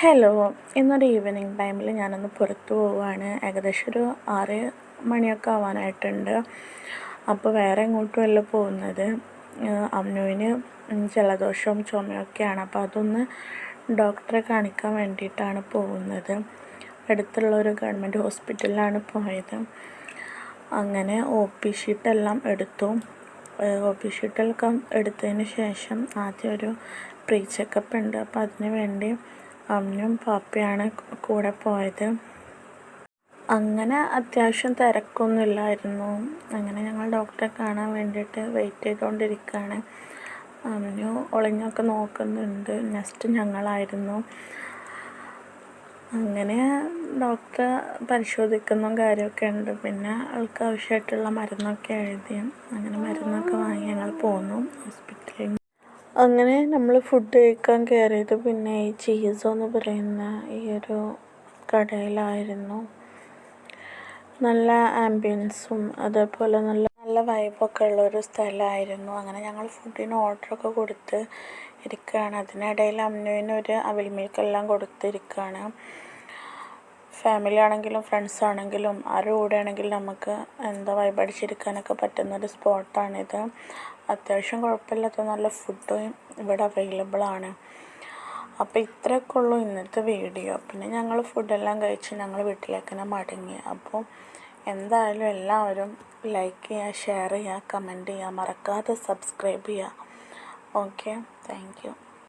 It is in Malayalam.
ഹലോ, ഇന്നൊരു ഈവനിങ് ടൈമിൽ ഞാനൊന്ന് പുറത്ത് പോവുകയാണ്. ഏകദേശം ഒരു 6 മണിയൊക്കെ ആവാനായിട്ടുണ്ട്. അപ്പോൾ വേറെ എങ്ങോട്ടുമല്ല പോകുന്നത്. അമ്നുവിന് ജലദോഷവും ചുമയൊക്കെയാണ്. അപ്പോൾ അതൊന്ന് ഡോക്ടറെ കാണിക്കാൻ വേണ്ടിയിട്ടാണ് പോകുന്നത്. അടുത്തുള്ള ഒരു ഗവൺമെൻറ് ഹോസ്പിറ്റലിലാണ് പോയത്. അങ്ങനെ OP ഷീട്ടെല്ലാം എടുത്തു. OP ഷീറ്റെല്ലാം എടുത്തതിന് ശേഷം ആദ്യം ഒരു പ്രീ ചെക്കപ്പ് ഉണ്ട്. അപ്പോൾ അതിന് വേണ്ടി അമ്മയും പാപ്പയാണ് കൂടെ പോയത്. അങ്ങനെ അത്യാവശ്യം തിരക്കൊന്നുമില്ലായിരുന്നു. അങ്ങനെ ഞങ്ങൾ ഡോക്ടറെ കാണാൻ വേണ്ടിയിട്ട് വെയിറ്റ് ചെയ്തുകൊണ്ടിരിക്കുകയാണ്. അമ്മു ഒളിഞ്ഞൊക്കെ നോക്കുന്നുണ്ട്. നെക്സ്റ്റ് ഞങ്ങളായിരുന്നു. അങ്ങനെ ഡോക്ടർ പരിശോധിക്കുന്ന കാര്യമൊക്കെ ഉണ്ട്. പിന്നെ ആൾക്ക് ആവശ്യമായിട്ടുള്ള മരുന്നൊക്കെ എഴുതി. അങ്ങനെ മരുന്നൊക്കെ വാങ്ങി ഞങ്ങൾ പോന്നു ഹോസ്പിറ്റലിൽ. അങ്ങനെ നമ്മൾ ഫുഡ് കഴിക്കാൻ കയറിയത് പിന്നെ ഈ ചീസോ എന്ന് പറയുന്ന ഈ ഒരു കടയിലായിരുന്നു. നല്ല ആംബിയൻസും അതേപോലെ നല്ല വൈബൊക്കെ ഉള്ളൊരു സ്ഥലമായിരുന്നു. അങ്ങനെ ഞങ്ങൾ ഫുഡിന് ഓർഡറൊക്കെ കൊടുത്ത് ഇരിക്കുകയാണ്. അതിനിടയിൽ അമ്നുവിനൊരു അവിൽ മിൽക്കെല്ലാം കൊടുത്തിരിക്കുകയാണ്. ഫാമിലി ആണെങ്കിലും ഫ്രണ്ട്സ് ആണെങ്കിലും ആരുടെ കൂടെ ആണെങ്കിലും നമുക്ക് വൈബടിച്ചിരിക്കാനൊക്കെ പറ്റുന്നൊരു സ്പോട്ടാണിത്. അത്യാവശ്യം കുഴപ്പമില്ലാത്ത നല്ല ഫുഡും ഇവിടെ അവൈലബിൾ ആണ്. അപ്പോൾ ഇത്രയൊക്കെ ഉള്ളൂ ഇന്നത്തെ വീഡിയോ. പിന്നെ ഞങ്ങൾ ഫുഡെല്ലാം കഴിച്ച് ഞങ്ങൾ വീട്ടിലേക്ക് തന്നെ മടങ്ങി. അപ്പോൾ എന്തായാലും എല്ലാവരും ലൈക്ക് ചെയ്യുക, ഷെയർ ചെയ്യുക, കമൻറ്റ് ചെയ്യുക, മറക്കാതെ സബ്സ്ക്രൈബ് ചെയ്യുക. Okay, thank you.